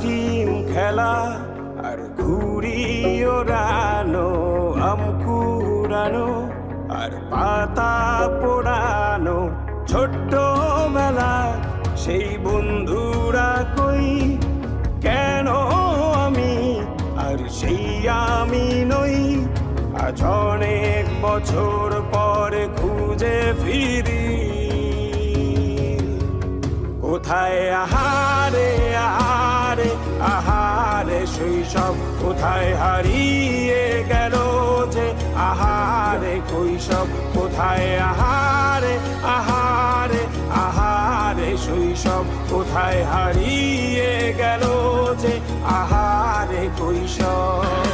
Team খেলা আর ঘুড়ি ওড়ানো, আম কুড়ানো আর পাতা পোড়ানো, ছোট্ট বেলা সেই বন্ধুরা কই, কেন আমি আর সেই আমি নই। আজ অনেক বছর পরে খুঁজে ফিরি, কোথায় আহারে আহারে আহারে শৈশব, কোথায় হারিয়ে গেল যে আহারে কৈশব, কোথায় আহারে আহারে আহারে শৈশব, কোথায় হারিয়ে গেল যে আহারে কৈশব।